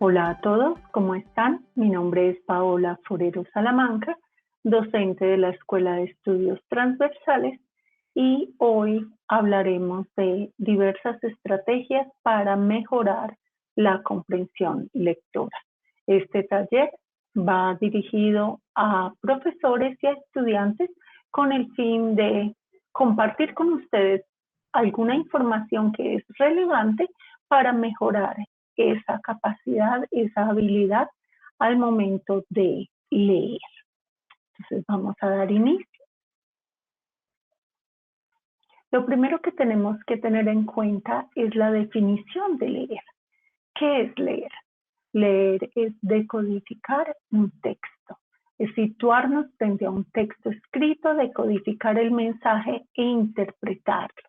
Hola a todos, ¿cómo están? Mi nombre es Paola Forero Salamanca, docente de la Escuela de Estudios Transversales, y hoy hablaremos de diversas estrategias para mejorar la comprensión lectora. Este taller va dirigido a profesores y a estudiantes con el fin de compartir con ustedes alguna información que es relevante para mejorar esa capacidad, esa habilidad al momento de leer. Entonces vamos a dar inicio. Lo primero que tenemos que tener en cuenta es la definición de leer. ¿Qué es leer? Leer es decodificar un texto, es situarnos frente a un texto escrito, decodificar el mensaje e interpretarlo.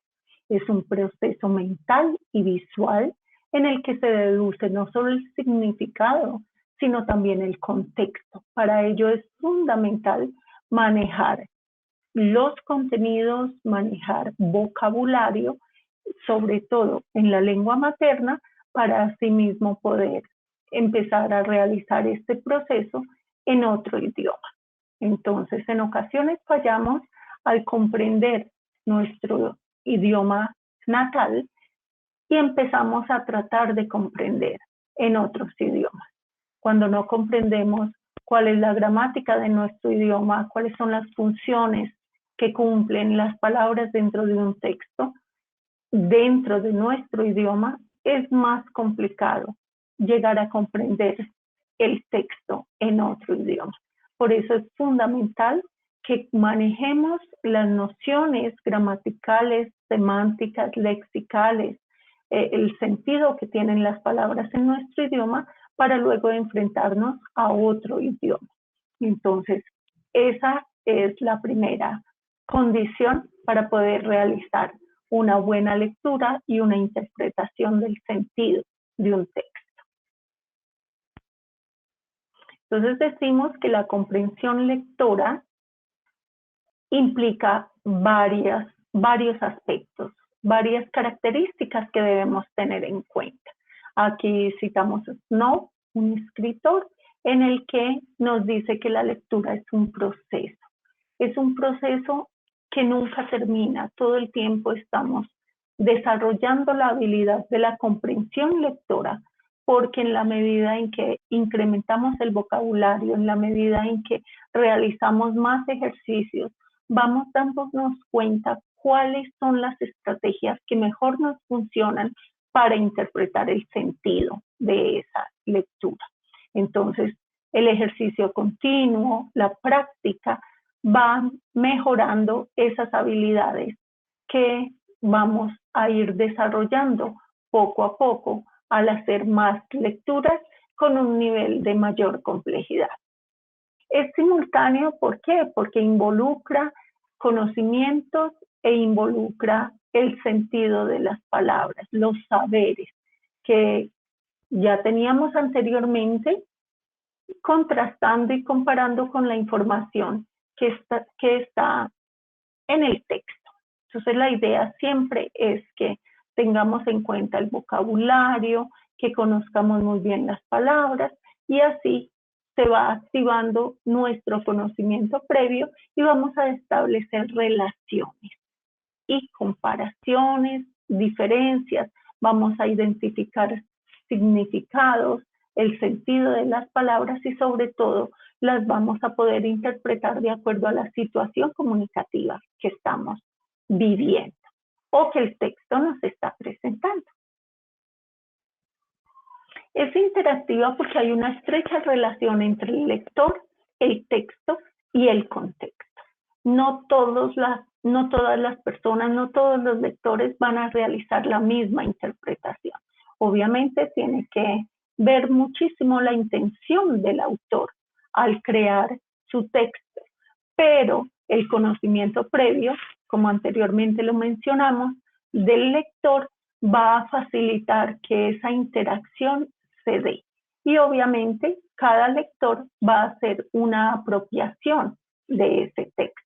Es un proceso mental y visual en el que se deduce no solo el significado, sino también el contexto. Para ello es fundamental manejar los contenidos, manejar vocabulario, sobre todo en la lengua materna, para asimismo poder empezar a realizar este proceso en otro idioma. Entonces, en ocasiones fallamos al comprender nuestro idioma natal y empezamos a tratar de comprender en otros idiomas. Cuando no comprendemos cuál es la gramática de nuestro idioma, cuáles son las funciones que cumplen las palabras dentro de un texto, dentro de nuestro idioma, es más complicado llegar a comprender el texto en otro idioma. Por eso es fundamental que manejemos las nociones gramaticales, semánticas, lexicales, el sentido que tienen las palabras en nuestro idioma para luego enfrentarnos a otro idioma. Entonces, esa es la primera condición para poder realizar una buena lectura y una interpretación del sentido de un texto. Entonces decimos que la comprensión lectora implica varios aspectos, varias características que debemos tener en cuenta. Aquí citamos a Snow, un escritor, en el que nos dice que la lectura es un proceso que nunca termina, todo el tiempo estamos desarrollando la habilidad de la comprensión lectora, porque en la medida en que incrementamos el vocabulario, en la medida en que realizamos más ejercicios, vamos dándonos cuenta cuáles son las estrategias que mejor nos funcionan para interpretar el sentido de esa lectura. Entonces, el ejercicio continuo, la práctica, va mejorando esas habilidades que vamos a ir desarrollando poco a poco al hacer más lecturas con un nivel de mayor complejidad. Es simultáneo, ¿por qué? Porque involucra conocimientos e involucra el sentido de las palabras, los saberes que ya teníamos anteriormente, contrastando y comparando con la información que está en el texto. Entonces la idea siempre es que tengamos en cuenta el vocabulario, que conozcamos muy bien las palabras y así se va activando nuestro conocimiento previo y vamos a establecer relaciones y comparaciones, diferencias, vamos a identificar significados, el sentido de las palabras y sobre todo las vamos a poder interpretar de acuerdo a la situación comunicativa que estamos viviendo o que el texto nos está presentando. Es interactiva porque hay una estrecha relación entre el lector, el texto y el contexto. No todas las personas, no todos los lectores van a realizar la misma interpretación. Obviamente tiene que ver muchísimo la intención del autor al crear su texto, pero el conocimiento previo, como anteriormente lo mencionamos, del lector va a facilitar que esa interacción se dé. Y obviamente cada lector va a hacer una apropiación de ese texto.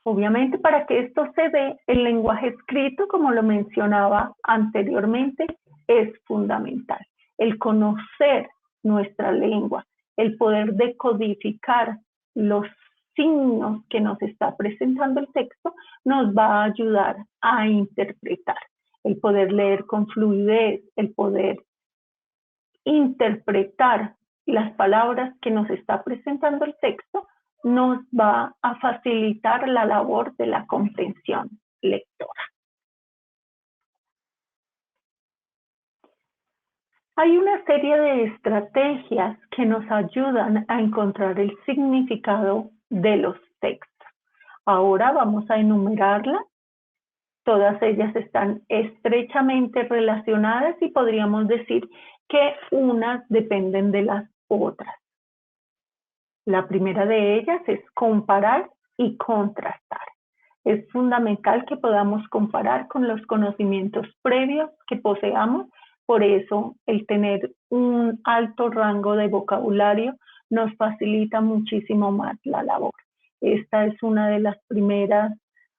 Obviamente para que esto se dé, el lenguaje escrito, como lo mencionaba anteriormente, es fundamental. el conocer nuestra lengua, el poder decodificar los signos que nos está presentando el texto, nos va a ayudar a interpretar. El poder leer con fluidez, el poder interpretar las palabras que nos está presentando el texto, nos va a facilitar la labor de la comprensión lectora. Hay una serie de estrategias que nos ayudan a encontrar el significado de los textos. Ahora vamos a enumerarlas. Todas ellas están estrechamente relacionadas y podríamos decir que unas dependen de las otras. La primera de ellas es comparar y contrastar. Es fundamental que podamos comparar con los conocimientos previos que poseamos. Por eso, el tener un alto rango de vocabulario nos facilita muchísimo más la labor. Esta es una de las primeras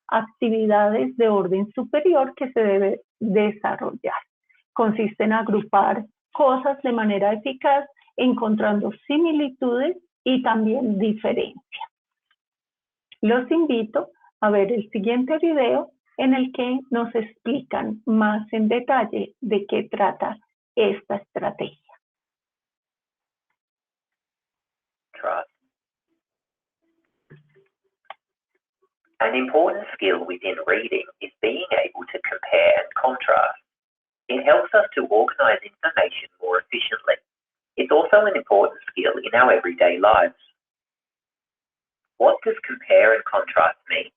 actividades de orden superior que se debe desarrollar. Consiste en agrupar cosas de manera eficaz, encontrando similitudes y también diferencias. Los invito a ver el siguiente video en el que nos explican más en detalle de qué trata esta estrategia. An important skill within reading is being able to compare and contrast. It helps us to organize information more efficiently. It's also an important skill in our everyday lives. What does compare and contrast mean?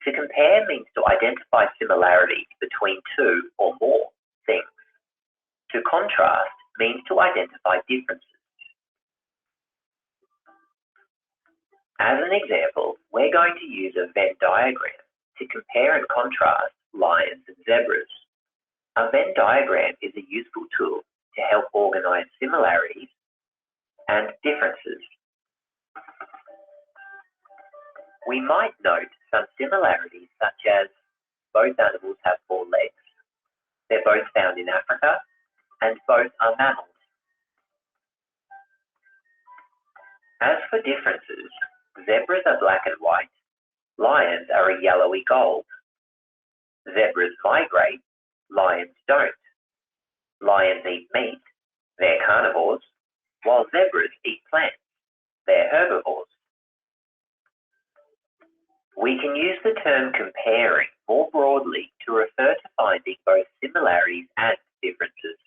To compare means to identify similarities between two or more things. To contrast means to identify differences. As an example, we're going to use a Venn diagram to compare and contrast lions and zebras. A Venn diagram is a useful tool to help organize similarities and differences. We might note some similarities such as both animals have 4 legs, they're both found in Africa, and both are mammals. As for differences, zebras are black and white, lions are a yellowy gold. Zebras migrate, lions don't. Lions eat meat, they're carnivores, while zebras eat plants, they're herbivores. We can use the term comparing more broadly to refer to finding both similarities and differences.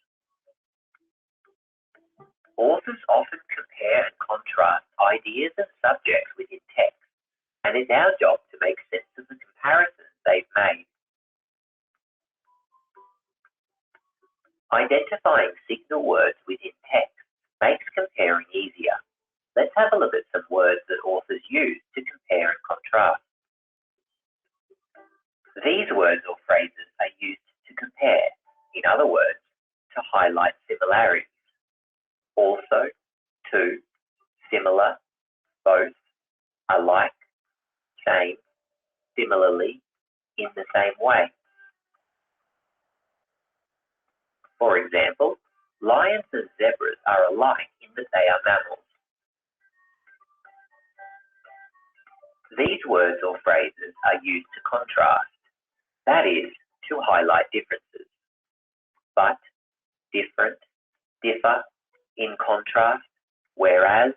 Authors often compare and contrast ideas and subjects within text, and it's our job to make sense of the comparisons they've made. Identifying signal words within text makes comparing easier. Let's have a look at some words that authors use to compare and contrast. These words or phrases are used to compare, in other words, to highlight similarities. Also, to, similar, both, alike, same, similarly, in the same way. For example, lions and zebras are alike in that they are mammals. These words or phrases are used to contrast, that is, to highlight differences. But, different, differ, in contrast, whereas,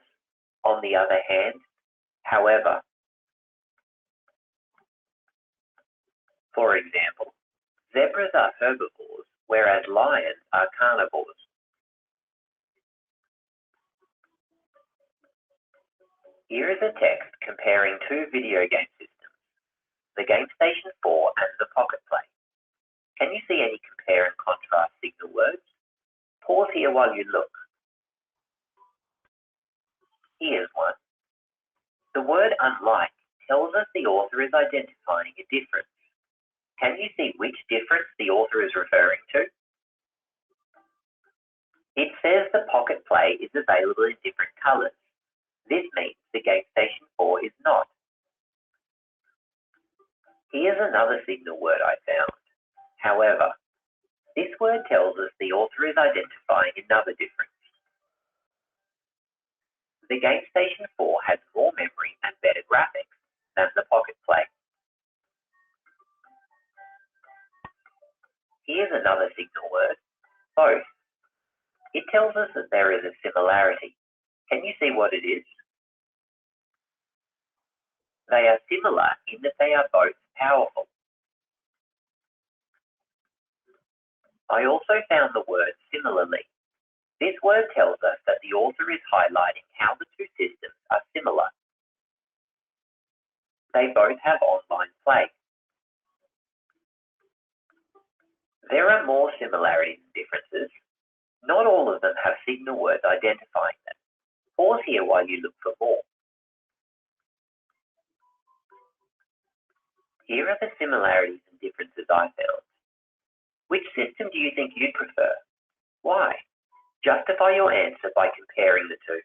on the other hand, however. For example, zebras are herbivores, whereas lions are carnivores. Here is a text comparing 2 video game systems, the GameStation 4 and the Pocket Play. Can you see any compare and contrast signal words? Pause here while you look. Here's one. The word unlike tells us the author is identifying a difference. Can you see which difference the author is referring to? It says the Pocket Play is available in different colors. This means the GameStation 4 is not. Here's another signal word I found, however. This word tells us the author is identifying another difference. The Game Station 4 has more memory and better graphics than the Pocket Play. Here's another signal word, both. It tells us that there is a similarity. Can you see what it is? They are similar in that they are both powerful. I also found the word similarly. This word tells us that the author is highlighting how the two systems are similar. They both have online play. There are more similarities and differences. Not all of them have signal words identifying them. Pause here while you look for more. Here are the similarities and differences I found. Which system do you think you'd prefer? Why? Justify your answer by comparing the two.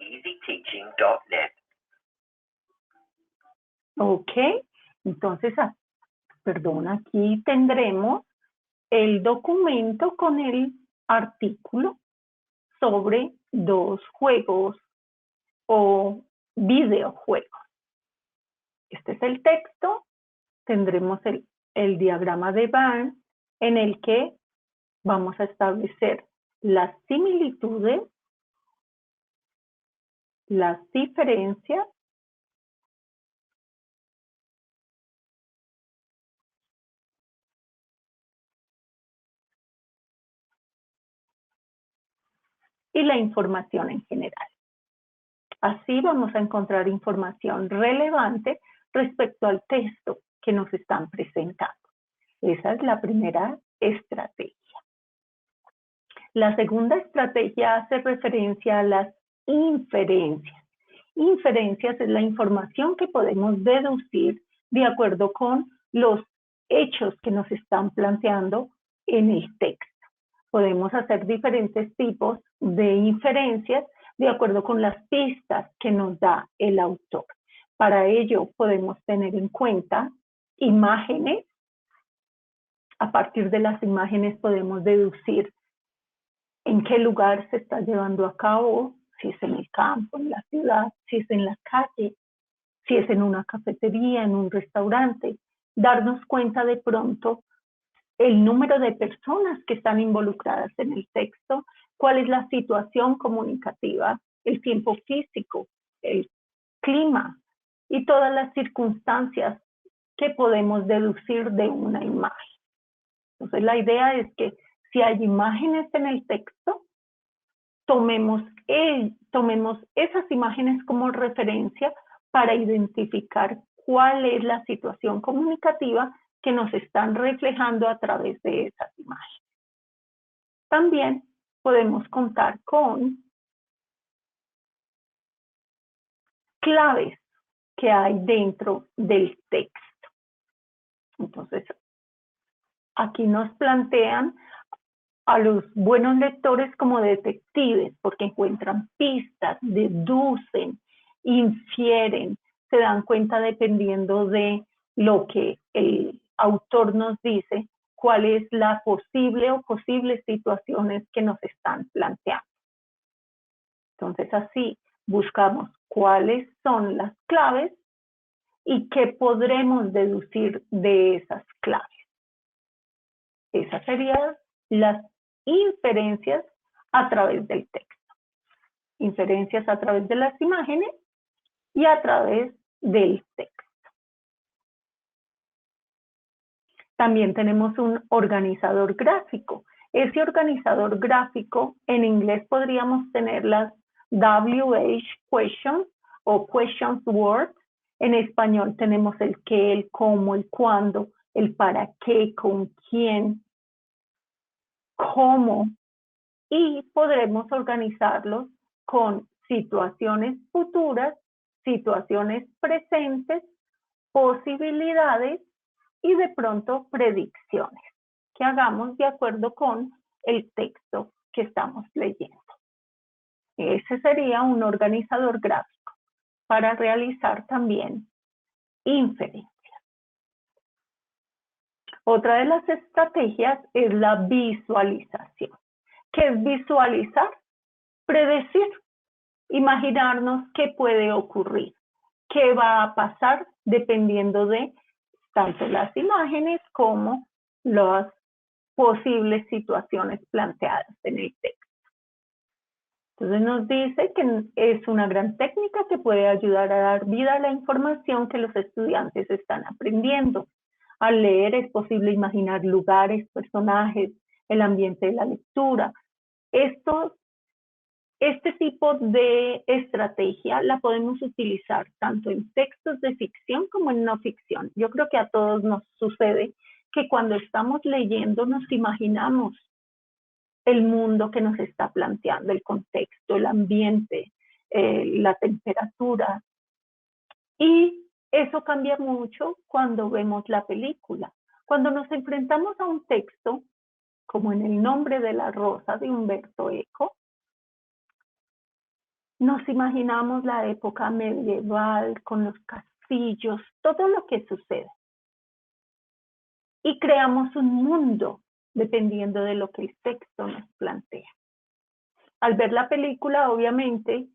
EasyTeaching.net. Ok, entonces, perdón, aquí tendremos el documento con el artículo sobre dos juegos o videojuegos. Este es el texto, tendremos el diagrama de Venn en el que vamos a establecer las similitudes, las diferencias y la información en general. Así vamos a encontrar información relevante respecto al texto que nos están presentando. Esa es la primera estrategia. La segunda estrategia hace referencia a las inferencias. Inferencias es la información que podemos deducir de acuerdo con los hechos que nos están planteando en el texto. Podemos hacer diferentes tipos de inferencias de acuerdo con las pistas que nos da el autor. Para ello podemos tener en cuenta imágenes. A partir de las imágenes podemos deducir en qué lugar se está llevando a cabo, si es en el campo, en la ciudad, si es en la calle, si es en una cafetería, en un restaurante. Darnos cuenta de pronto el número de personas que están involucradas en el texto, cuál es la situación comunicativa, el tiempo físico, el clima y todas las circunstancias que podemos deducir de una imagen. Entonces la idea es que si hay imágenes en el texto, tomemos esas imágenes como referencia para identificar cuál es la situación comunicativa que nos están reflejando a través de esas imágenes. También podemos contar con claves que hay dentro del texto. Entonces, aquí nos plantean a los buenos lectores como detectives, porque encuentran pistas, deducen, infieren, se dan cuenta dependiendo de lo que el autor nos dice, cuál es la posible o posibles situaciones que nos están planteando. Entonces así buscamos cuáles son las claves y qué podremos deducir de esas claves. Esas serían las inferencias a través del texto. Inferencias a través de las imágenes y a través del texto. También tenemos un organizador gráfico. Ese organizador gráfico, en inglés podríamos tener las WH questions o questions words. En español tenemos el qué, el cómo, el cuándo, el para qué, con quién, cómo, y podremos organizarlos con situaciones futuras, situaciones presentes, posibilidades y de pronto predicciones que hagamos de acuerdo con el texto que estamos leyendo. Ese sería un organizador gráfico para realizar también inferencias. Otra de las estrategias es la visualización. ¿Qué es visualizar? Predecir, imaginarnos qué puede ocurrir, qué va a pasar dependiendo de tanto las imágenes como las posibles situaciones planteadas en el texto. Entonces nos dice que es una gran técnica que puede ayudar a dar vida a la información que los estudiantes están aprendiendo. Al leer es posible imaginar lugares, personajes, el ambiente de la lectura. Este tipo de estrategia la podemos utilizar tanto en textos de ficción como en no ficción. Yo creo que a todos nos sucede que cuando estamos leyendo nos imaginamos el mundo que nos está planteando, el contexto, el ambiente, la temperatura. Y eso cambia mucho cuando vemos la película. Cuando nos enfrentamos a un texto, como en El nombre de la rosa de Umberto Eco, nos imaginamos la época medieval con los castillos, todo lo que sucede. Y creamos un mundo dependiendo de lo que el texto nos plantea. Al ver la película, obviamente,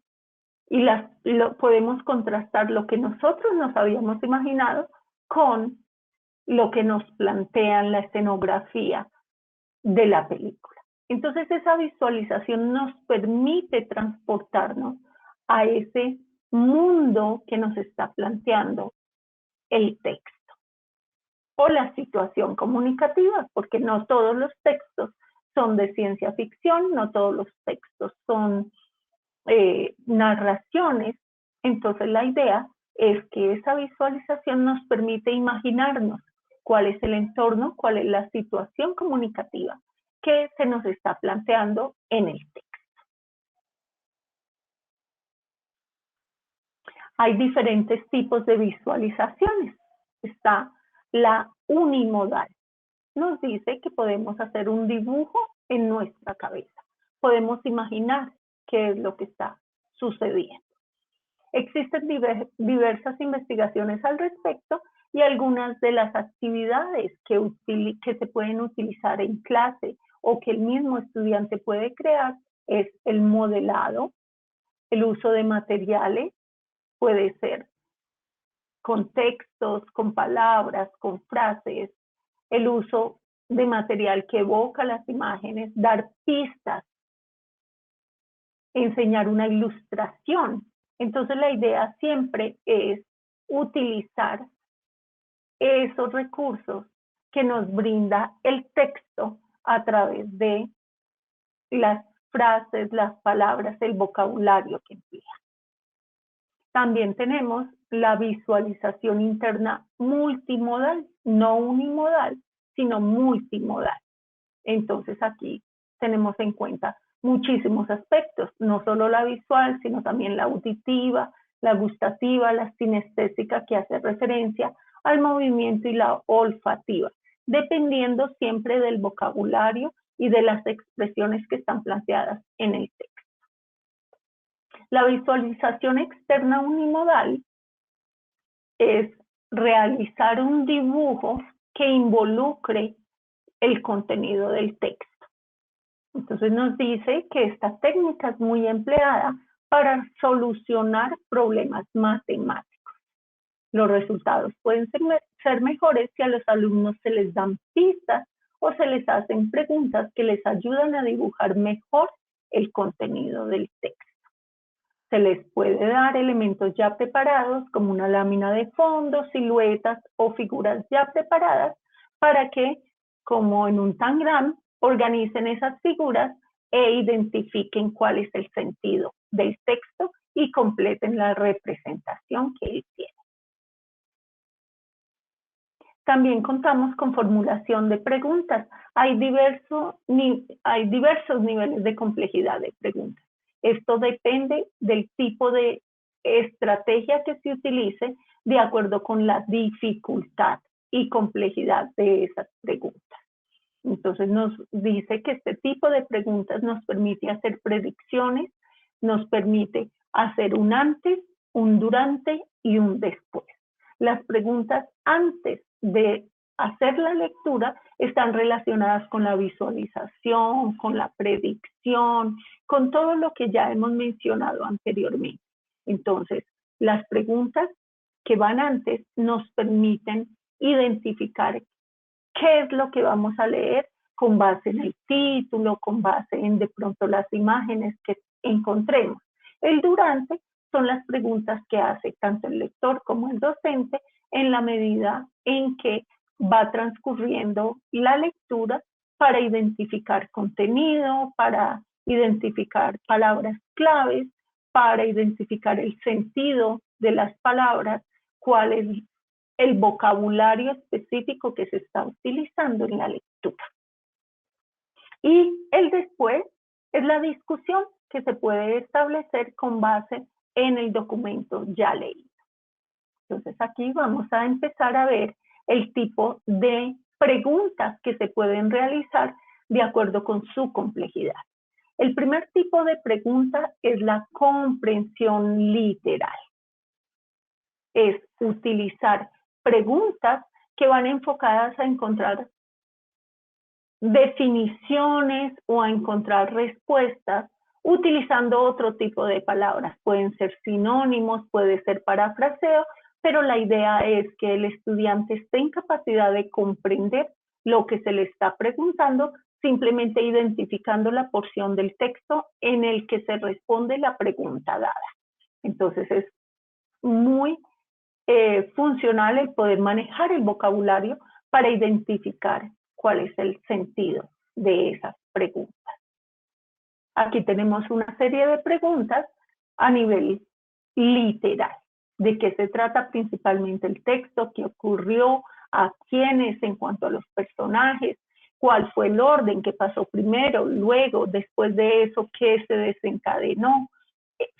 podemos contrastar lo que nosotros nos habíamos imaginado con lo que nos plantea la escenografía de la película. Entonces esa visualización nos permite transportarnos a ese mundo que nos está planteando el texto o la situación comunicativa, porque no todos los textos son de ciencia ficción, no todos los textos son narraciones. Entonces la idea es que esa visualización nos permite imaginarnos cuál es el entorno, cuál es la situación comunicativa que se nos está planteando en el texto. Hay diferentes tipos de visualizaciones. Está la unimodal. Nos dice que podemos hacer un dibujo en nuestra cabeza. Podemos imaginar qué es lo que está sucediendo. Existen diversas investigaciones al respecto y algunas de las actividades que se pueden utilizar en clase o que el mismo estudiante puede crear es el modelado, el uso de materiales, puede ser con textos, con palabras, con frases, el uso de material que evoca las imágenes, dar pistas, enseñar una ilustración. Entonces la idea siempre es utilizar esos recursos que nos brinda el texto a través de las frases, las palabras, el vocabulario que emplea. También tenemos la visualización interna multimodal, no unimodal, sino multimodal. Entonces aquí tenemos en cuenta muchísimos aspectos, no solo la visual, sino también la auditiva, la gustativa, la sinestésica, que hace referencia al movimiento, y la olfativa, dependiendo siempre del vocabulario y de las expresiones que están planteadas en el texto. La visualización externa unimodal es realizar un dibujo que involucre el contenido del texto. Entonces nos dice que esta técnica es muy empleada para solucionar problemas matemáticos. Los resultados pueden ser mejores si a los alumnos se les dan pistas o se les hacen preguntas que les ayudan a dibujar mejor el contenido del texto. Se les puede dar elementos ya preparados como una lámina de fondo, siluetas o figuras ya preparadas para que, como en un tangram, organicen esas figuras e identifiquen cuál es el sentido del texto y completen la representación que él tiene. También contamos con formulación de preguntas. Hay diversos niveles de complejidad de preguntas. Esto depende del tipo de estrategia que se utilice de acuerdo con la dificultad y complejidad de esas preguntas. Entonces nos dice que este tipo de preguntas nos permite hacer predicciones, nos permite hacer un antes, un durante y un después. Las preguntas antes de hacer la lectura están relacionadas con la visualización, con la predicción, con todo lo que ya hemos mencionado anteriormente. Entonces, las preguntas que van antes nos permiten identificar qué es lo que vamos a leer con base en el título, con base en de pronto las imágenes que encontremos. El durante son las preguntas que hace tanto el lector como el docente en la medida en que va transcurriendo la lectura para identificar contenido, para identificar palabras claves, para identificar el sentido de las palabras, cuál es el vocabulario específico que se está utilizando en la lectura. Y el después es la discusión que se puede establecer con base en el documento ya leído. Entonces aquí vamos a empezar a ver el tipo de preguntas que se pueden realizar de acuerdo con su complejidad. El primer tipo de pregunta es la comprensión literal. Es utilizar preguntas que van enfocadas a encontrar definiciones o a encontrar respuestas utilizando otro tipo de palabras. Pueden ser sinónimos, puede ser parafraseo, pero la idea es que el estudiante esté en capacidad de comprender lo que se le está preguntando, simplemente identificando la porción del texto en el que se responde la pregunta dada. Entonces es muy funcional el poder manejar el vocabulario para identificar cuál es el sentido de esas preguntas. Aquí tenemos una serie de preguntas a nivel literal. ¿De qué se trata principalmente el texto? ¿Qué ocurrió? ¿A quiénes en cuanto a los personajes? ¿Cuál fue el orden? ¿Qué pasó primero? Luego, después de eso, ¿qué se desencadenó?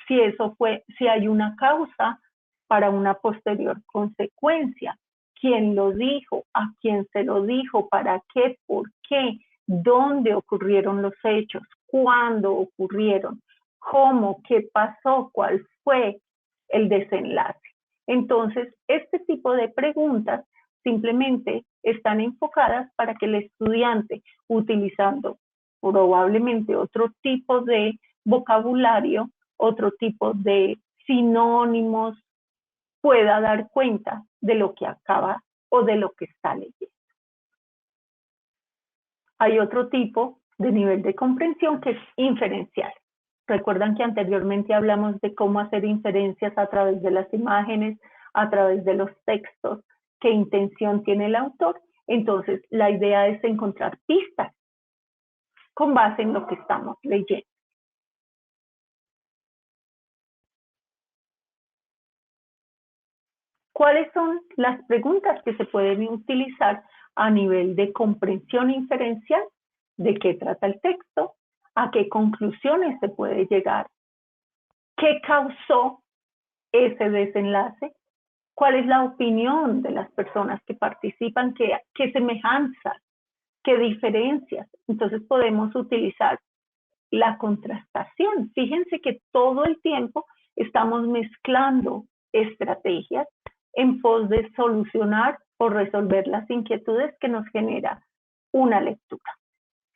Si hay una causa para una posterior consecuencia. ¿Quién lo dijo? ¿A quién se lo dijo? ¿Para qué? ¿Por qué? ¿Dónde ocurrieron los hechos? ¿Cuándo ocurrieron? ¿Cómo? ¿Qué pasó? ¿Cuál fue el desenlace? Entonces, este tipo de preguntas simplemente están enfocadas para que el estudiante, utilizando probablemente otro tipo de vocabulario, otro tipo de sinónimos, pueda dar cuenta de lo que acaba o de lo que está leyendo. Hay otro tipo de nivel de comprensión que es inferencial. Recuerdan que anteriormente hablamos de cómo hacer inferencias a través de las imágenes, a través de los textos, qué intención tiene el autor. Entonces, la idea es encontrar pistas con base en lo que estamos leyendo. ¿Cuáles son las preguntas que se pueden utilizar a nivel de comprensión inferencial? ¿De qué trata el texto? ¿A qué conclusiones se puede llegar? ¿Qué causó ese desenlace? ¿Cuál es la opinión de las personas que participan? ¿Qué semejanzas? ¿Qué diferencias? Entonces podemos utilizar la contrastación. Fíjense que todo el tiempo estamos mezclando estrategias en pos de solucionar o resolver las inquietudes que nos genera una lectura,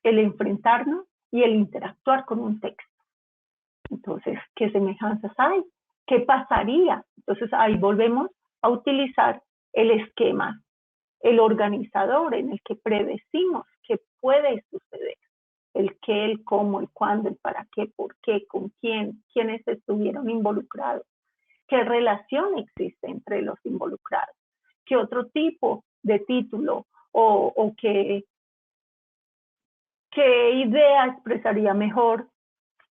el enfrentarnos y el interactuar con un texto. Entonces, ¿qué semejanzas hay? ¿Qué pasaría? Entonces, ahí volvemos a utilizar el esquema, el organizador en el que predecimos qué puede suceder. El qué, el cómo, el cuándo, el para qué, por qué, con quién, quiénes estuvieron involucrados, qué relación existe entre los involucrados, qué otro tipo de título o qué idea expresaría mejor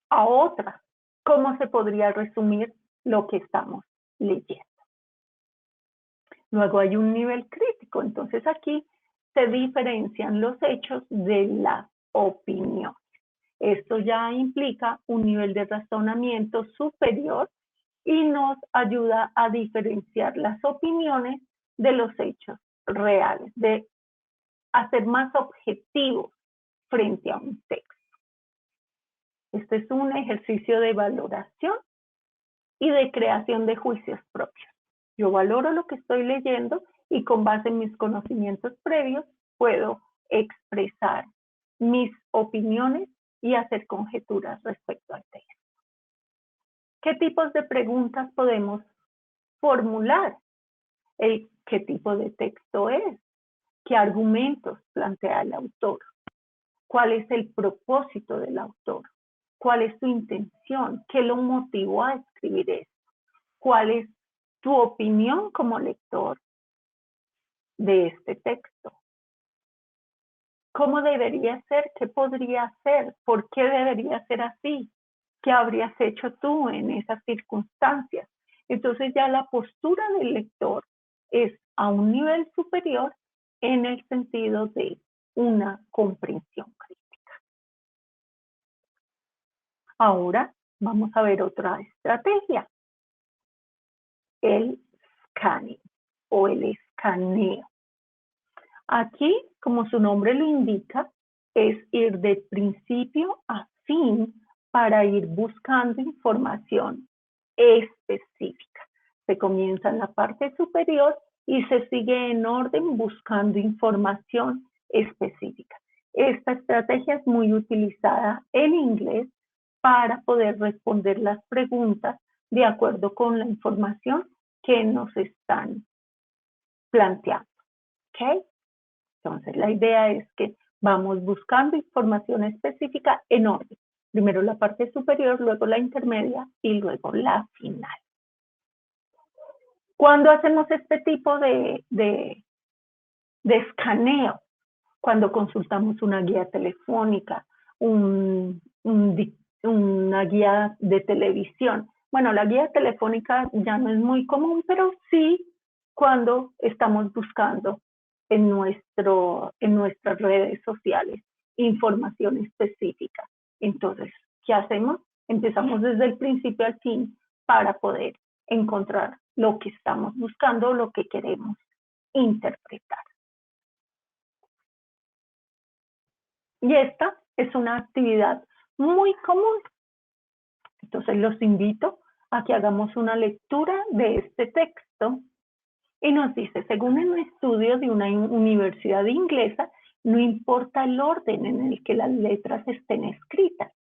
a otra, cómo se podría resumir lo que estamos leyendo. Luego hay un nivel crítico, entonces aquí se diferencian los hechos de la opinión. Esto ya implica un nivel de razonamiento superior y nos ayuda a diferenciar las opiniones de los hechos reales, de hacer más objetivos frente a un texto. Este es un ejercicio de valoración y de creación de juicios propios. Yo valoro lo que estoy leyendo y con base en mis conocimientos previos puedo expresar mis opiniones y hacer conjeturas respecto al texto. ¿Qué tipos de preguntas podemos formular? ¿Qué tipo de texto es? ¿Qué argumentos plantea el autor? ¿Cuál es el propósito del autor? ¿Cuál es su intención? ¿Qué lo motivó a escribir esto? ¿Cuál es tu opinión como lector de este texto? ¿Cómo debería ser? ¿Qué podría ser? ¿Por qué debería ser así? ¿Qué habrías hecho tú en esas circunstancias? Entonces ya la postura del lector es a un nivel superior en el sentido de una comprensión crítica. Ahora vamos a ver otra estrategia, el scanning o el escaneo. Aquí, como su nombre lo indica, es ir de principio a fin para ir buscando información específica. Se comienza en la parte superior y se sigue en orden buscando información específica. Esta estrategia es muy utilizada en inglés para poder responder las preguntas de acuerdo con la información que nos están planteando. ¿Ok? Entonces, la idea es que vamos buscando información específica en orden. Primero la parte superior, luego la intermedia y luego la final. ¿Cuándo hacemos este tipo de escaneo? Cuando consultamos una guía telefónica, una guía de televisión. Bueno, la guía telefónica ya no es muy común, pero sí cuando estamos buscando en nuestras redes sociales información específica. Entonces, ¿qué hacemos? Empezamos desde el principio al fin para poder encontrar lo que estamos buscando, lo que queremos interpretar. Y esta es una actividad muy común. Entonces los invito a que hagamos una lectura de este texto y nos dice, según un estudio de una universidad inglesa, no importa el orden en el que las letras estén escritas.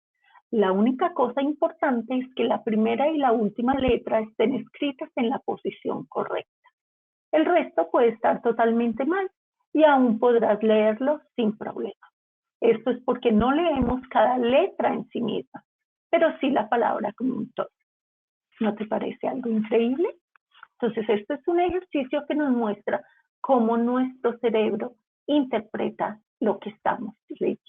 La única cosa importante es que la primera y la última letra estén escritas en la posición correcta. El resto puede estar totalmente mal y aún podrás leerlo sin problema. Esto es porque no leemos cada letra en sí misma, pero sí la palabra como un todo. ¿No te parece algo increíble? Entonces, esto es un ejercicio que nos muestra cómo nuestro cerebro interpreta lo que estamos leyendo.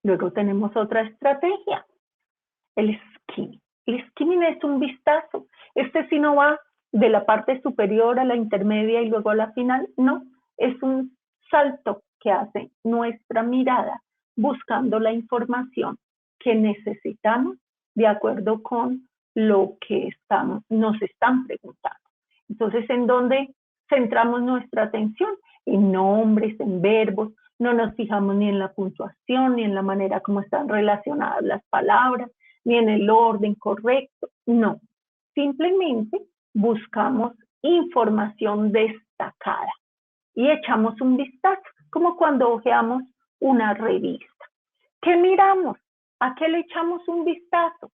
Luego tenemos otra estrategia, el skimming. El skimming es un vistazo. Este sí no va de la parte superior a la intermedia y luego a la final, no. Es un salto que hace nuestra mirada buscando la información que necesitamos de acuerdo con lo que nos están preguntando. Entonces, ¿en dónde centramos nuestra atención? En nombres, en verbos, no nos fijamos ni en la puntuación, ni en la manera como están relacionadas las palabras, ni en el orden correcto, no. Simplemente buscamos información destacada y echamos un vistazo, como cuando hojeamos una revista. ¿Qué miramos? ¿A qué le echamos un vistazo?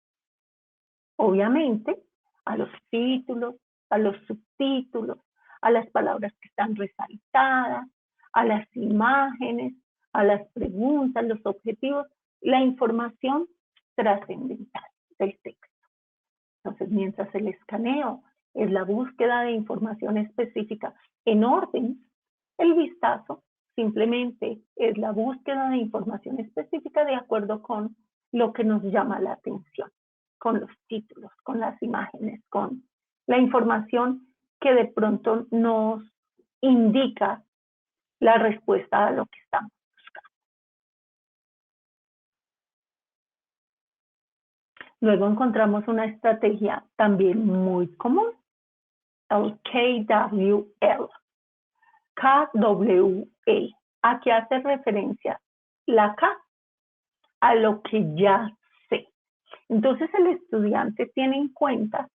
Obviamente, a los títulos, a los subtítulos, a las palabras que están resaltadas, a las imágenes, a las preguntas, los objetivos, la información trascendental del texto. Entonces, mientras el escaneo es la búsqueda de información específica en orden, el vistazo simplemente es la búsqueda de información específica de acuerdo con lo que nos llama la atención, con los títulos, con las imágenes, con la información que de pronto nos indica la respuesta a lo que estamos buscando. Luego encontramos una estrategia también muy común, el KWL. KWL. ¿A qué hace referencia la K? A lo que ya sé. Entonces el estudiante tiene en cuenta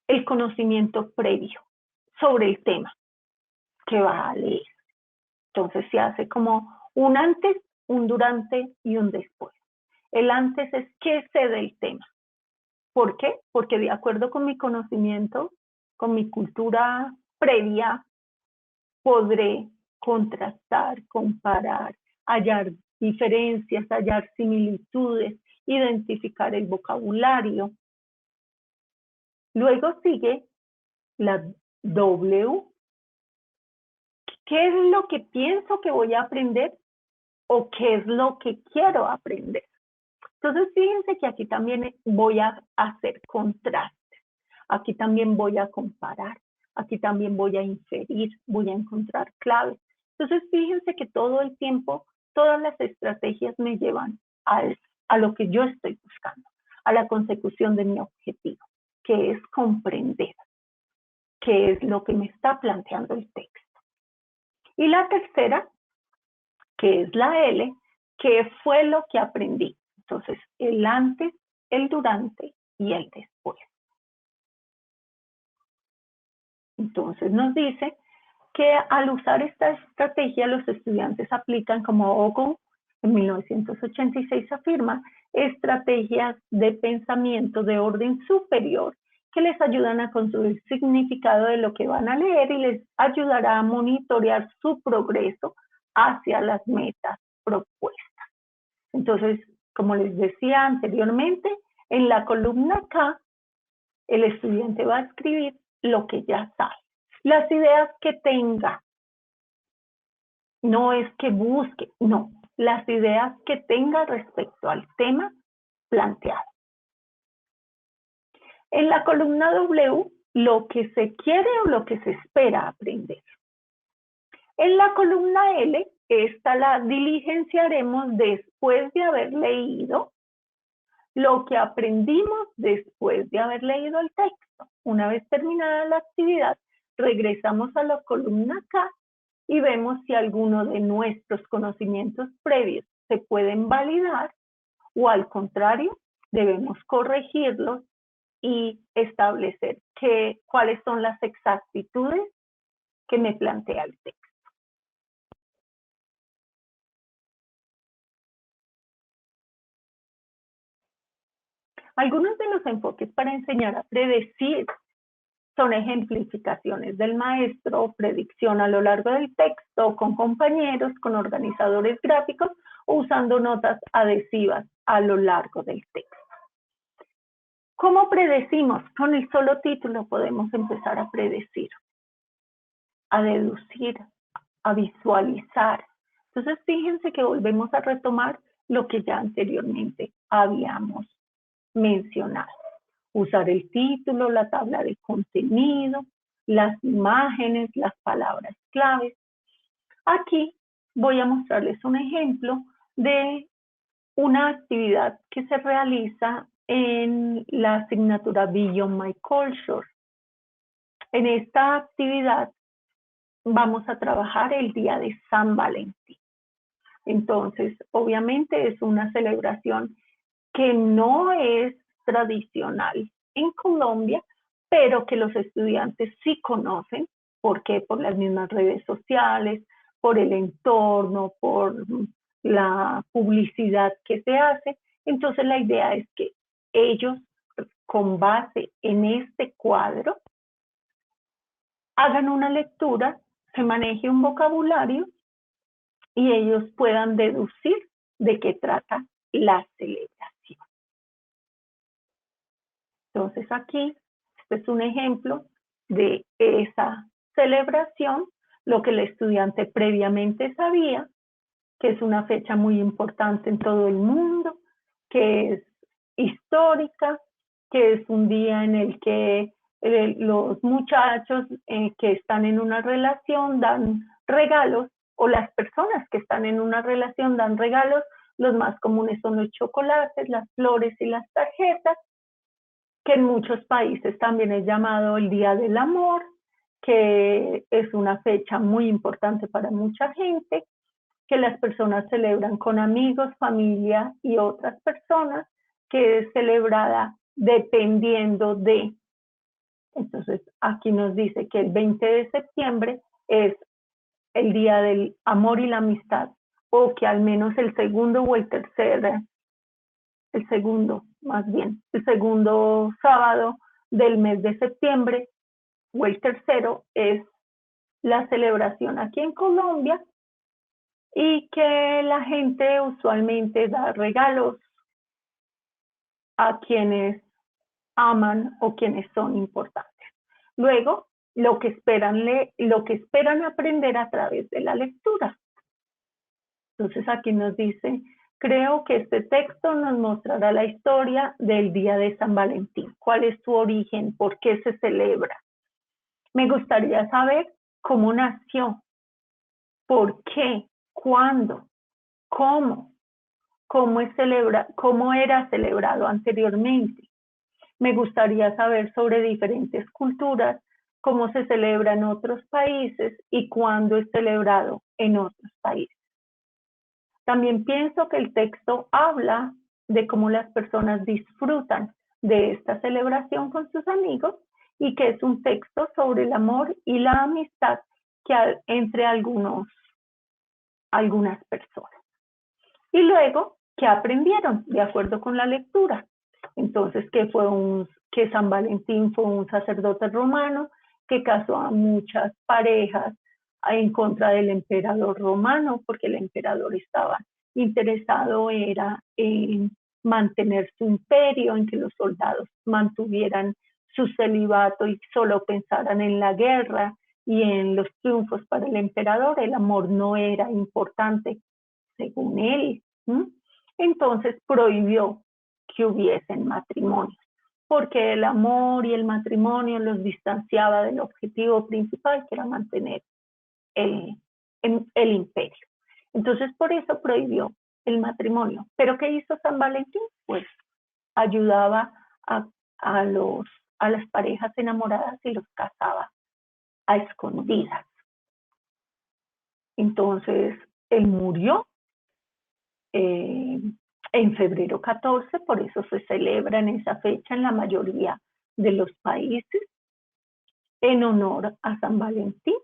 el conocimiento previo sobre el tema que va a leer. Entonces se hace como un antes, un durante y un después. El antes es qué sé del tema. ¿Por qué? Porque de acuerdo con mi conocimiento, con mi cultura previa, podré contrastar, comparar, hallar diferencias, hallar similitudes, identificar el vocabulario. Luego sigue la W. ¿Qué es lo que pienso que voy a aprender o qué es lo que quiero aprender? Entonces, fíjense que aquí también voy a hacer contrastes. Aquí también voy a comparar. Aquí también voy a inferir, voy a encontrar claves. Entonces, fíjense que todo el tiempo, todas las estrategias me llevan a lo que yo estoy buscando, a la consecución de mi objetivo, que es comprender qué es lo que me está planteando el texto. Y la tercera, que es la L, que fue lo que aprendí. Entonces, el antes, el durante y el después. Entonces nos dice que al usar esta estrategia los estudiantes aplican, como Ogun en 1986 afirma, estrategias de pensamiento de orden superior que les ayudan a construir significado de lo que van a leer y les ayudará a monitorear su progreso hacia las metas propuestas. Entonces, como les decía anteriormente, en la columna K, el estudiante va a escribir lo que ya sabe. Las ideas que tenga, no es que busque, no, las ideas que tenga respecto al tema planteado. En la columna W, lo que se quiere o lo que se espera aprender. En la columna L, esta la diligenciaremos después de haber leído lo que aprendimos después de haber leído el texto. Una vez terminada la actividad, regresamos a la columna K y vemos si alguno de nuestros conocimientos previos se pueden validar o al contrario, debemos corregirlos y establecer cuáles son las exactitudes que me plantea el texto. Algunos de los enfoques para enseñar a predecir son ejemplificaciones del maestro, predicción a lo largo del texto, con compañeros, con organizadores gráficos o usando notas adhesivas a lo largo del texto. ¿Cómo predecimos? Con el solo título podemos empezar a predecir, a deducir, a visualizar. Entonces, fíjense que volvemos a retomar lo que ya anteriormente habíamos mencionado. Usar el título, la tabla de contenido, las imágenes, las palabras claves. Aquí voy a mostrarles un ejemplo de una actividad que se realiza en la asignatura Beyond My Culture. En esta actividad vamos a trabajar el día de San Valentín. Entonces, obviamente es una celebración que no es tradicional en Colombia, pero que los estudiantes sí conocen. ¿Por qué? Por las mismas redes sociales, por el entorno, por la publicidad que se hace. Entonces la idea es que ellos, con base en este cuadro, hagan una lectura, se maneje un vocabulario y ellos puedan deducir de qué trata la celebración. Entonces aquí, este es un ejemplo de esa celebración, lo que el estudiante previamente sabía, que es una fecha muy importante en todo el mundo, que es histórica, que es un día en el que los muchachos que están en una relación dan regalos, o las personas que están en una relación dan regalos. Los más comunes son los chocolates, las flores y las tarjetas, que en muchos países también es llamado el Día del Amor, que es una fecha muy importante para mucha gente, que las personas celebran con amigos, familia y otras personas, que es celebrada dependiendo de Entonces, aquí nos dice que el 20 de septiembre es el Día del Amor y la Amistad, o que al menos el segundo o el segundo, más bien, el segundo sábado del mes de septiembre, o el tercero, es la celebración aquí en Colombia, y que la gente usualmente da regalos a quienes aman o quienes son importantes. Luego, lo que esperan aprender a través de la lectura. Entonces aquí nos dice, creo que este texto nos mostrará la historia del Día de San Valentín. ¿Cuál es su origen? ¿Por qué se celebra? Me gustaría saber cómo nació, por qué, cuándo, cómo, cómo era celebrado anteriormente. Me gustaría saber sobre diferentes culturas, cómo se celebra en otros países y cuándo es celebrado en otros países. También pienso que el texto habla de cómo las personas disfrutan de esta celebración con sus amigos y que es un texto sobre el amor y la amistad que hay entre algunas personas. Y luego, ¿qué aprendieron de acuerdo con la lectura? Entonces, que San Valentín fue un sacerdote romano que casó a muchas parejas en contra del emperador romano, porque el emperador estaba interesado en mantener su imperio, en que los soldados mantuvieran su celibato y solo pensaran en la guerra y en los triunfos para el emperador. El amor no era importante, según él. Entonces prohibió que hubiesen matrimonios, porque el amor y el matrimonio los distanciaba del objetivo principal, que era mantener el imperio. Entonces, por eso prohibió el matrimonio. ¿Pero qué hizo San Valentín? Pues ayudaba a las parejas enamoradas y los casaba a escondidas. Entonces, él murió en febrero 14, por eso se celebra en esa fecha en la mayoría de los países, en honor a San Valentín.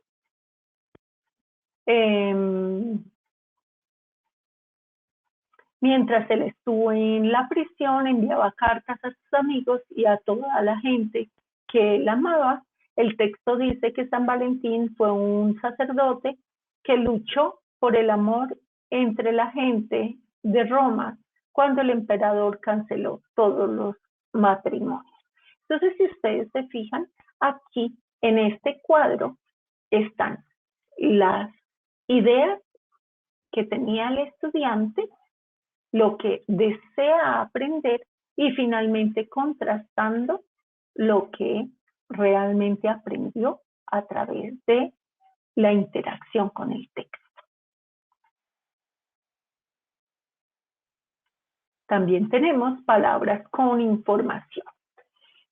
Mientras él estuvo en la prisión, enviaba cartas a sus amigos y a toda la gente que él amaba. El texto dice que San Valentín fue un sacerdote que luchó por el amor entre la gente de Roma cuando el emperador canceló todos los matrimonios. Entonces, si ustedes se fijan, aquí en este cuadro están las ideas que tenía el estudiante, lo que desea aprender y finalmente contrastando lo que realmente aprendió a través de la interacción con el texto. También tenemos palabras con información.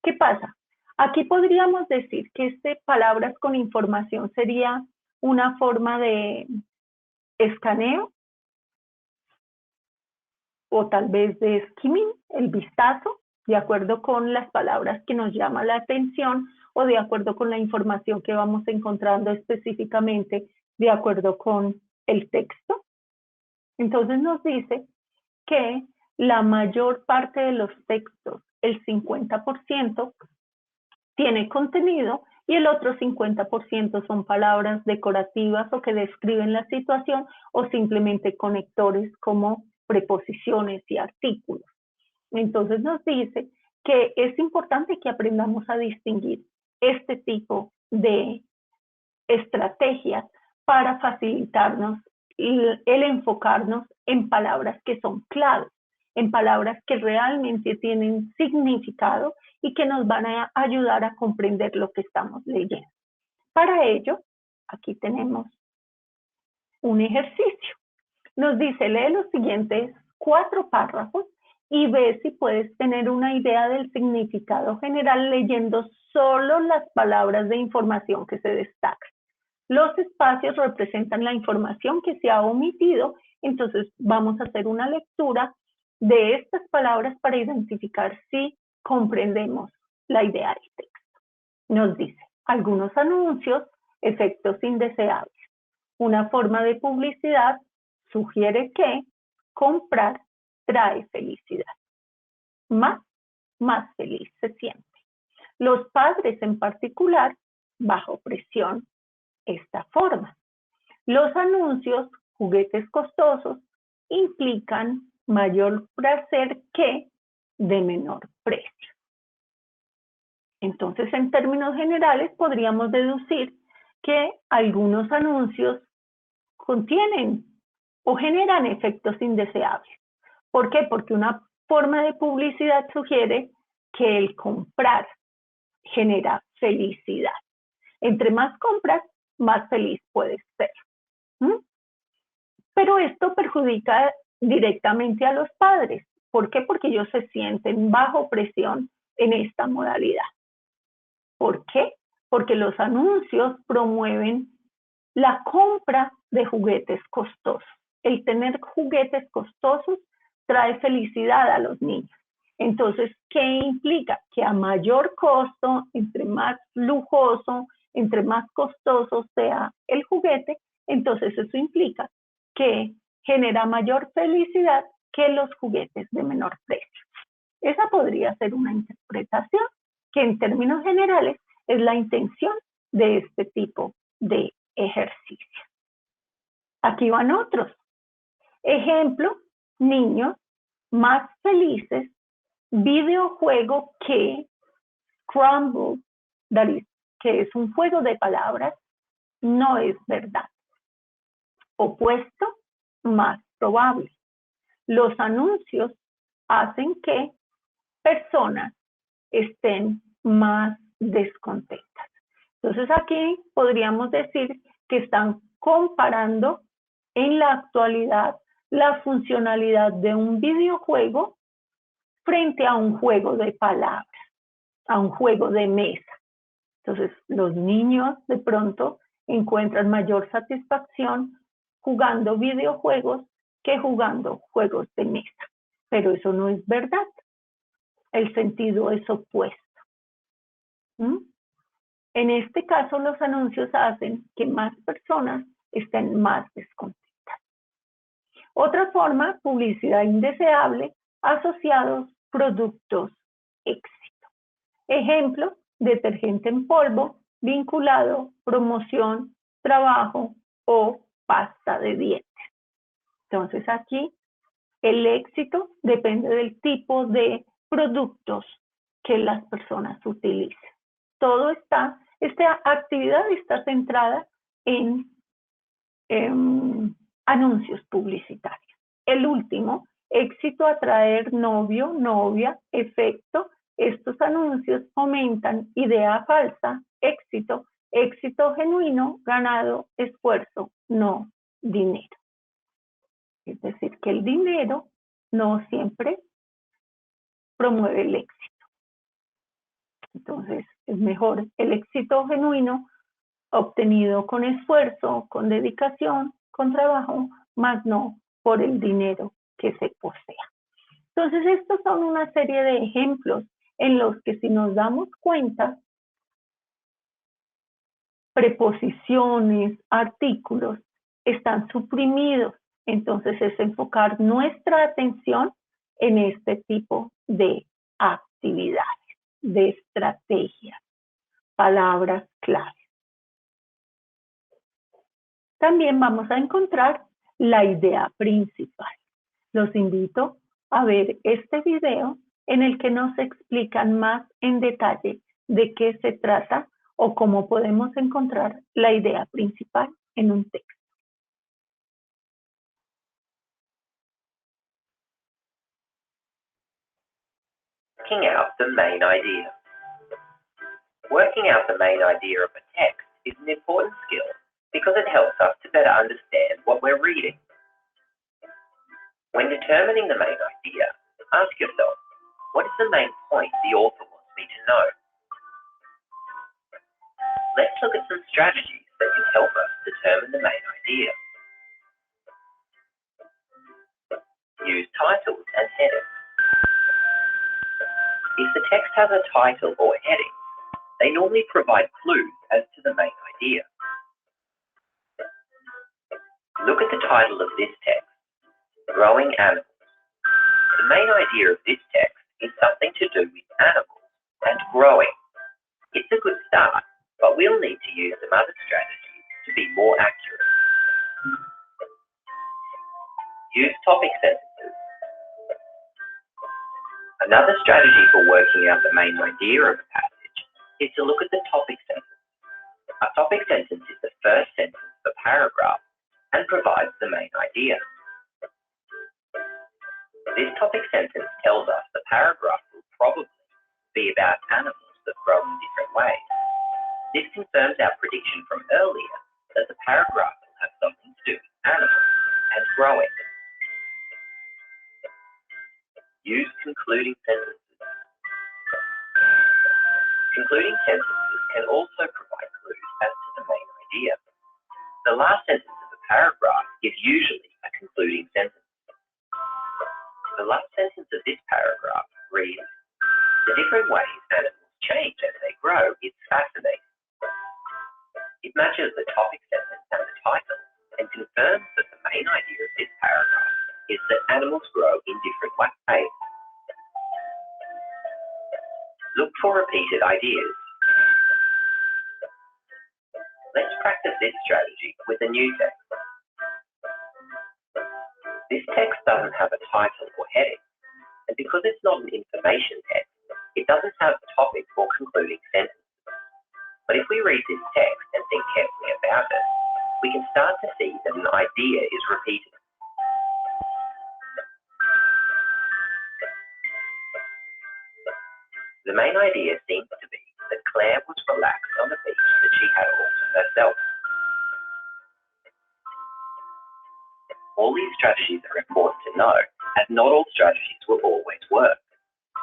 ¿Qué pasa? Aquí podríamos decir que palabras con información sería una forma de escaneo o tal vez de skimming, el vistazo, de acuerdo con las palabras que nos llaman la atención o de acuerdo con la información que vamos encontrando específicamente de acuerdo con el texto. Entonces nos dice que la mayor parte de los textos, el 50%, tiene contenido y el otro 50% son palabras decorativas o que describen la situación o simplemente conectores como preposiciones y artículos. Entonces nos dice que es importante que aprendamos a distinguir este tipo de estrategias para facilitarnos el enfocarnos en palabras que son claves, en palabras que realmente tienen significado y que nos van a ayudar a comprender lo que estamos leyendo. Para ello, aquí tenemos un ejercicio. Nos dice, lee los siguientes 4 párrafos y ve si puedes tener una idea del significado general leyendo solo las palabras de información que se destacan. Los espacios representan la información que se ha omitido, entonces vamos a hacer una lectura de estas palabras para identificar si comprendemos la idea del texto. Nos dice, algunos anuncios, efectos indeseables. Una forma de publicidad sugiere que comprar trae felicidad. Más feliz se siente. Los padres en particular, bajo presión, esta forma. Los anuncios, juguetes costosos, implican mayor placer que de menor precio. Entonces, en términos generales, podríamos deducir que algunos anuncios contienen o generan efectos indeseables. ¿Por qué? Porque una forma de publicidad sugiere que el comprar genera felicidad. Entre más compras, más feliz puedes ser. Pero esto perjudica directamente a los padres. ¿Por qué? Porque ellos se sienten bajo presión en esta modalidad. ¿Por qué? Porque los anuncios promueven la compra de juguetes costosos. El tener juguetes costosos trae felicidad a los niños. Entonces, ¿qué implica? Que a mayor costo, entre más lujoso, entre más costoso sea el juguete, entonces eso implica que genera mayor felicidad que los juguetes de menor precio. Esa podría ser una interpretación que en términos generales es la intención de este tipo de ejercicio. Aquí van otros. Ejemplo, niños más felices, videojuego que Scramble, que es un juego de palabras, no es verdad. Opuesto, más probable. Los anuncios hacen que personas estén más descontentas. Entonces aquí podríamos decir que están comparando en la actualidad la funcionalidad de un videojuego frente a un juego de palabras, a un juego de mesa. Entonces los niños de pronto encuentran mayor satisfacción jugando videojuegos que jugando juegos de mesa. Pero eso no es verdad. El sentido es opuesto. En este caso, los anuncios hacen que más personas estén más descontentas. Otra forma, publicidad indeseable, asociados productos éxito. Ejemplo, detergente en polvo, vinculado, promoción, trabajo o pasta de dientes. Entonces aquí el éxito depende del tipo de productos que las personas utilicen. Esta actividad está centrada en anuncios publicitarios. El último, éxito, atraer, novio, novia, efecto. Estos anuncios fomentan idea falsa, éxito, éxito genuino, ganado, esfuerzo, no dinero. Es decir, que el dinero no siempre promueve el éxito. Entonces, es mejor el éxito genuino obtenido con esfuerzo, con dedicación, con trabajo, más no por el dinero que se posea. Entonces, estos son una serie de ejemplos en los que si nos damos cuenta, preposiciones, artículos están suprimidos. Entonces, es enfocar nuestra atención en este tipo de actividades, de estrategias, palabras claves. También vamos a encontrar la idea principal. Los invito a ver este video en el que nos explican más en detalle de qué se trata o cómo podemos encontrar la idea principal en un texto. Working out the main idea. Working out the main idea of a text is an important skill because it helps us to better understand what we're reading. When determining the main idea, ask yourself, what is the main point the author wants me to know? Let's look at some strategies that can help us determine the main idea. Use titles and headings. If the text has a title or heading, they They normally provide clues as to the main idea. Look at the title of this text, Growing Animals. The main idea of this text is something to do with animals and growing. It's a good start, but we'll need to use some other strategies to be more accurate. Use topic sentences. Another strategy for working out the main idea of a passage is to look at the topic sentence. A topic sentence is the first sentence of a paragraph and provides the main idea. This topic sentence tells us the paragraph will probably be about animals that grow in different ways. This confirms our prediction from earlier that the paragraph will have something to do with animals and growing. Use concluding sentences. Concluding sentences can also provide clues as to the main idea. The last sentence of a paragraph is usually a concluding sentence. The last sentence of this paragraph reads, "The different ways animals change as they grow is fascinating." It matches the topic sentence and the title and confirms that the main idea of this paragraph is that animals grow in different ways. Look for repeated ideas. Let's practice this strategy with a new text. This text doesn't have a title or heading, and because it's not an information text, it doesn't have topic or concluding sentences. But if we read this text and think carefully about it, we can start to see that an idea is repeated. The main idea seems to be that Claire was relaxed on the beach that she had all to herself. All these strategies are important to know, as not all strategies will always work.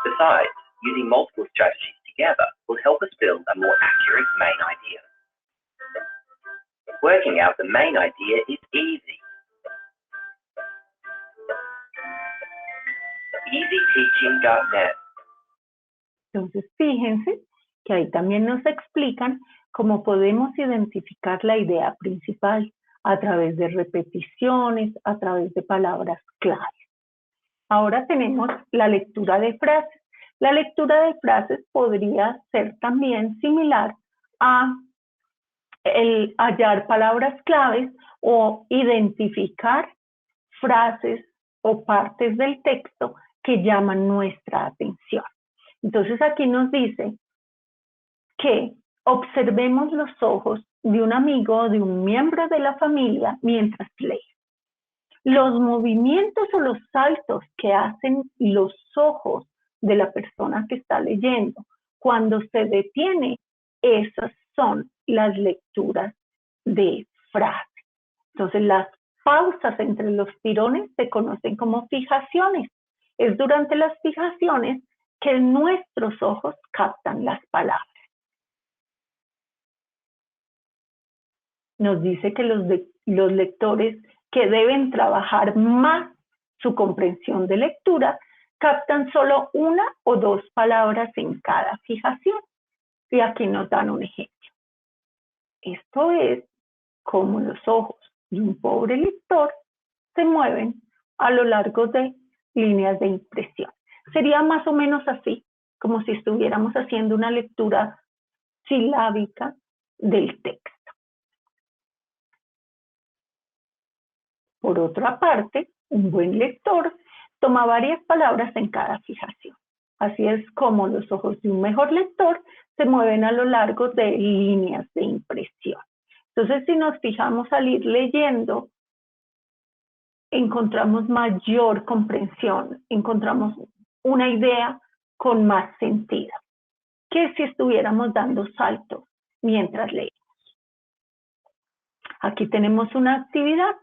Besides, using multiple strategies together will help us build a more accurate main idea. Working out the main idea is easy. EasyTeaching.net. Entonces, fíjense que ahí también nos explican cómo podemos identificar la idea principal a través de repeticiones, a través de palabras claves. Ahora tenemos la lectura de frases. La lectura de frases podría ser también similar a el hallar palabras claves o identificar frases o partes del texto que llaman nuestra atención. Entonces aquí nos dice que observemos los ojos de un amigo o de un miembro de la familia mientras lee. Los movimientos o los saltos que hacen los ojos de la persona que está leyendo cuando se detiene, esas son las lecturas de frase. Entonces las pausas entre los tirones se conocen como fijaciones. Es durante las fijaciones que nuestros ojos captan las palabras. Nos dice que los lectores que deben trabajar más su comprensión de lectura captan solo una o dos palabras en cada fijación. Y aquí nos dan un ejemplo. Esto es cómo los ojos de un pobre lector se mueven a lo largo de líneas de impresión. Sería más o menos así, como si estuviéramos haciendo una lectura silábica del texto. Por otra parte, un buen lector toma varias palabras en cada fijación. Así es como los ojos de un mejor lector se mueven a lo largo de líneas de impresión. Entonces, si nos fijamos al ir leyendo, encontramos mayor comprensión, encontramos una idea con más sentido que si estuviéramos dando saltos mientras leemos. Aquí tenemos una actividad.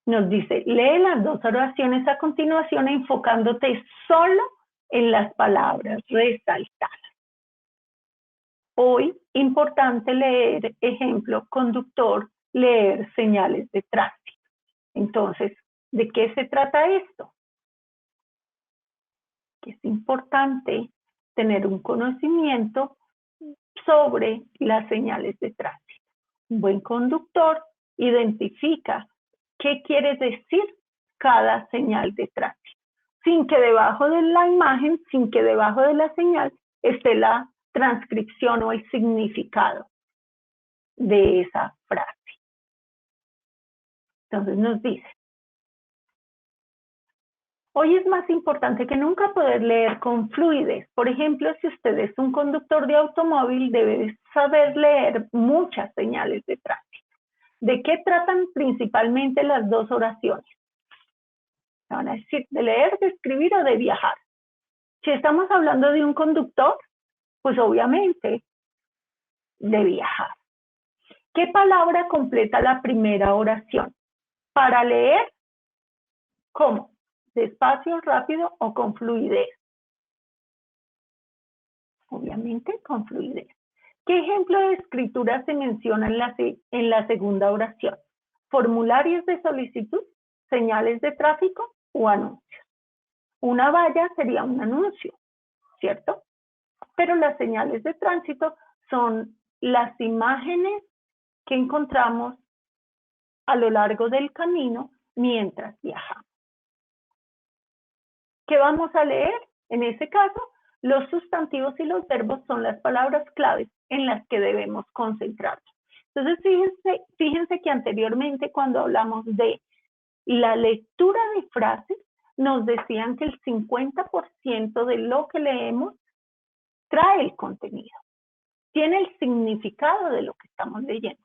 Nos dice, lee las dos oraciones a continuación enfocándote solo en las palabras resaltadas. Hoy, importante leer, ejemplo, conductor, leer señales de tránsito. Entonces, ¿de qué se trata esto? Que es importante tener un conocimiento sobre las señales de tránsito. Un buen conductor identifica qué quiere decir cada señal de tránsito, sin que debajo de la imagen, sin que debajo de la señal esté la transcripción o el significado de esa frase. Entonces nos dice, hoy es más importante que nunca poder leer con fluidez. Por ejemplo, si usted es un conductor de automóvil, debe saber leer muchas señales de tránsito. ¿De qué tratan principalmente las dos oraciones? Van a decir, de leer, de escribir o de viajar. Si estamos hablando de un conductor, pues obviamente de viajar. ¿Qué palabra completa la primera oración? Para leer, ¿cómo? ¿Despacio, rápido o con fluidez? Obviamente con fluidez. ¿Qué ejemplo de escritura se menciona en la segunda oración? ¿Formularios de solicitud, señales de tráfico o anuncios? Una valla sería un anuncio, ¿cierto? Pero las señales de tránsito son las imágenes que encontramos a lo largo del camino mientras viajamos. ¿Qué vamos a leer? En ese caso, los sustantivos y los verbos son las palabras claves en las que debemos concentrarnos. Entonces, fíjense que anteriormente cuando hablamos de la lectura de frases, nos decían que el 50% de lo que leemos trae el contenido, tiene el significado de lo que estamos leyendo.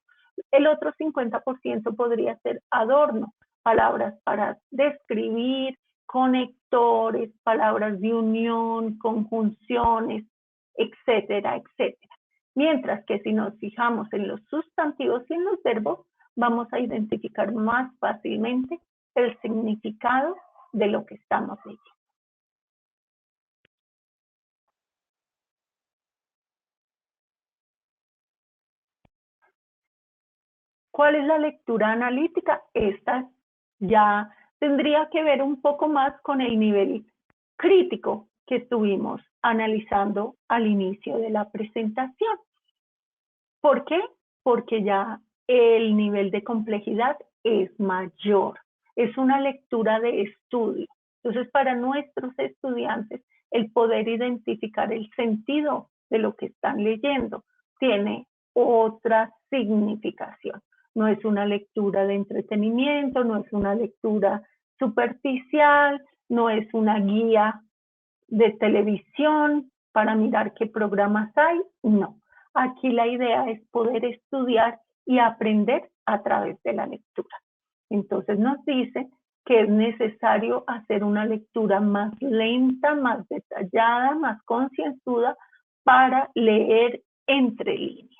El otro 50% podría ser adorno, palabras para describir, conectores, palabras de unión, conjunciones, etcétera, etcétera. Mientras que si nos fijamos en los sustantivos y en los verbos, vamos a identificar más fácilmente el significado de lo que estamos leyendo. ¿Cuál es la lectura analítica? Esta ya tendría que ver un poco más con el nivel crítico que estuvimos analizando al inicio de la presentación. ¿Por qué? Porque ya el nivel de complejidad es mayor. Es una lectura de estudio. Entonces, para nuestros estudiantes, el poder identificar el sentido de lo que están leyendo tiene otra significación. No es una lectura de entretenimiento, no es una lectura superficial, no es una guía de televisión para mirar qué programas hay, no. Aquí la idea es poder estudiar y aprender a través de la lectura. Entonces nos dice que es necesario hacer una lectura más lenta, más detallada, más concienzuda para leer entre líneas.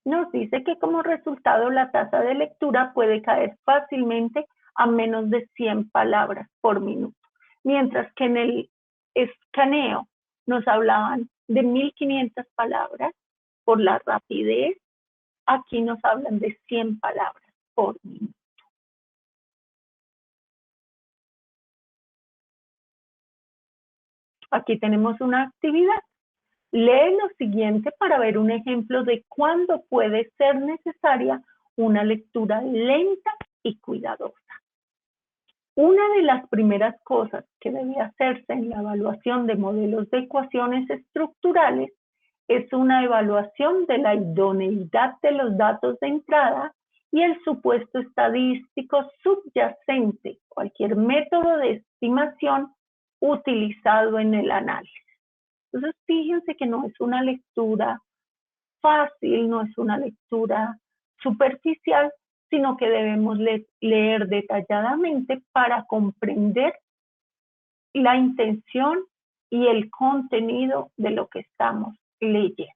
Nos dice que como resultado la tasa de lectura puede caer fácilmente a menos de 100 palabras por minuto, mientras que en el escaneo nos hablaban de 1500 palabras por la rapidez, aquí nos hablan de 100 palabras por minuto. Aquí tenemos una actividad. Lee lo siguiente para ver un ejemplo de cuándo puede ser necesaria una lectura lenta y cuidadosa. Una de las primeras cosas que debe hacerse en la evaluación de modelos de ecuaciones estructurales es una evaluación de la idoneidad de los datos de entrada y el supuesto estadístico subyacente, cualquier método de estimación utilizado en el análisis. Entonces, fíjense que no es una lectura fácil, no es una lectura superficial, sino que debemos leer detalladamente para comprender la intención y el contenido de lo que estamos leyendo.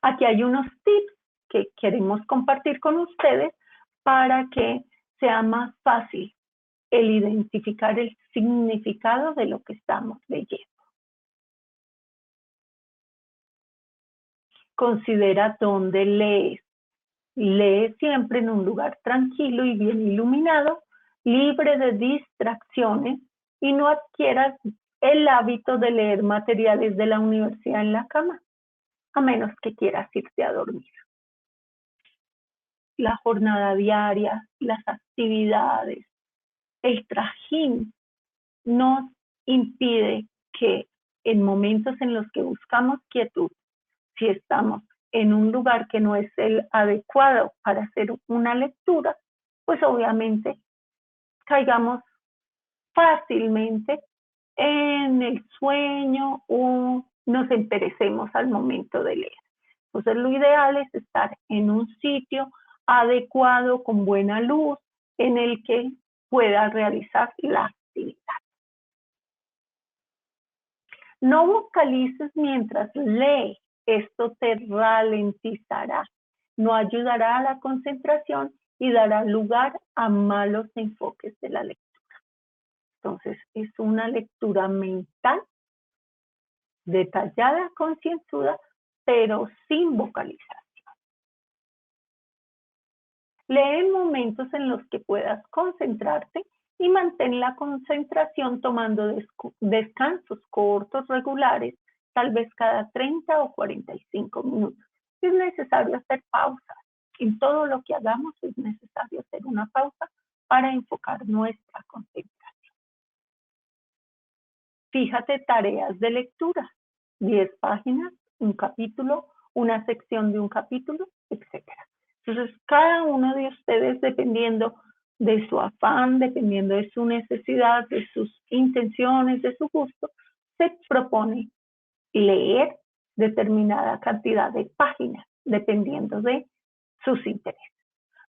Aquí hay unos tips que queremos compartir con ustedes para que sea más fácil el identificar el significado de lo que estamos leyendo. Considera dónde lees. Lee siempre en un lugar tranquilo y bien iluminado, libre de distracciones, y no adquieras el hábito de leer materiales de la universidad en la cama, a menos que quieras irte a dormir. La jornada diaria, las actividades, el trajín nos impide que en momentos en los que buscamos quietud, si estamos en un lugar que no es el adecuado para hacer una lectura, pues obviamente caigamos fácilmente en el sueño o nos emperecemos al momento de leer. Entonces lo ideal es estar en un sitio adecuado, con buena luz, en el que pueda realizar la actividad. No vocalices mientras lee, esto te ralentizará, no ayudará a la concentración y dará lugar a malos enfoques de la lectura. Entonces, es una lectura mental, detallada, concienzuda, pero sin vocalización. Lee en momentos en los que puedas concentrarte y mantén la concentración tomando descansos cortos, regulares, tal vez cada 30 o 45 minutos. Es necesario hacer pausas. En todo lo que hagamos es necesario hacer una pausa para enfocar nuestra concentración. Fíjate tareas de lectura, 10 páginas, un capítulo, una sección de un capítulo, etc. Entonces, cada uno de ustedes, dependiendo de su afán, dependiendo de su necesidad, de sus intenciones, de su gusto, se propone leer determinada cantidad de páginas, dependiendo de sus intereses.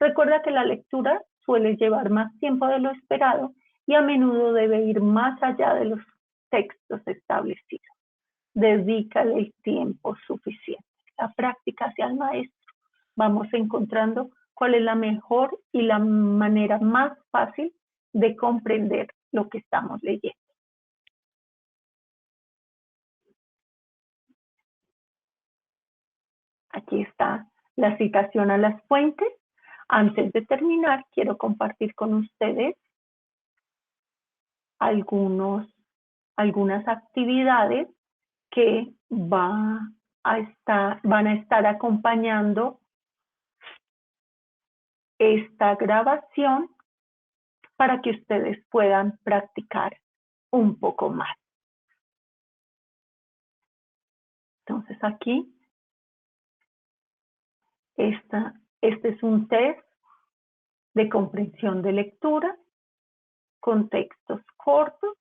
Recuerda que la lectura suele llevar más tiempo de lo esperado y a menudo debe ir más allá de los textos establecidos. Dedícale el tiempo suficiente. La práctica hacia el maestro. Vamos encontrando cuál es la mejor y la manera más fácil de comprender lo que estamos leyendo. Aquí está la citación a las fuentes. Antes de terminar, quiero compartir con ustedes algunas actividades que van a estar acompañando esta grabación para que ustedes puedan practicar un poco más. Entonces aquí, este es un test de comprensión de lectura con textos cortos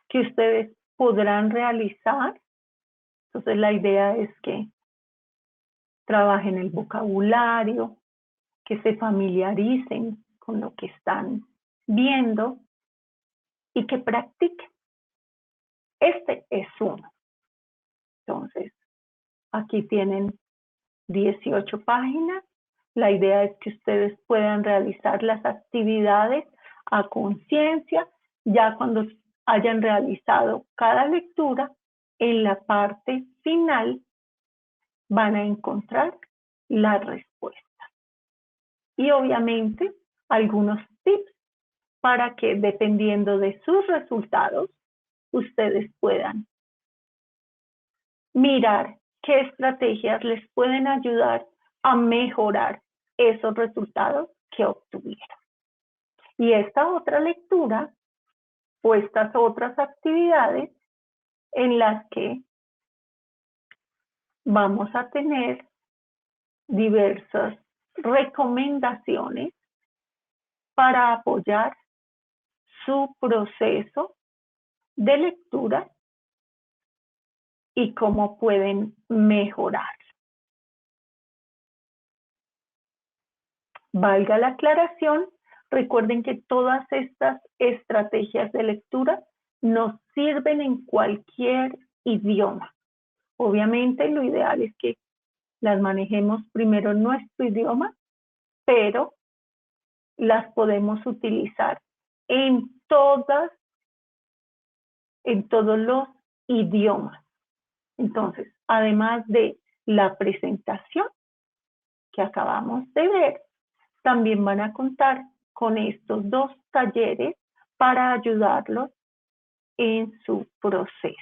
que ustedes podrán realizar. Entonces la idea es que trabajen el vocabulario, que se familiaricen con lo que están viendo y que practiquen. Este es uno. Entonces, aquí tienen 18 páginas. La idea es que ustedes puedan realizar las actividades a conciencia, ya cuando hayan realizado cada lectura, en la parte final van a encontrar la respuesta. Y obviamente algunos tips para que, dependiendo de sus resultados, ustedes puedan mirar qué estrategias les pueden ayudar a mejorar esos resultados que obtuvieron. Y esta otra lectura o estas otras actividades en las que vamos a tener diversas recomendaciones para apoyar su proceso de lectura y cómo pueden mejorar. Valga la aclaración, recuerden que todas estas estrategias de lectura nos sirven en cualquier idioma. Obviamente lo ideal es que las manejemos primero en nuestro idioma, pero las podemos utilizar en todos los idiomas. Entonces, además de la presentación que acabamos de ver, también van a contar con estos 2 talleres para ayudarlos en su proceso.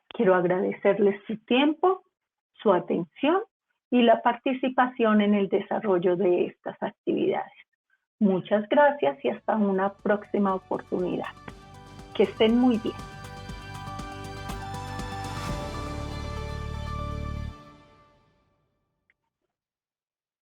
Quiero agradecerles su tiempo, su atención y la participación en el desarrollo de estas actividades. Muchas gracias y hasta una próxima oportunidad. Que estén muy bien.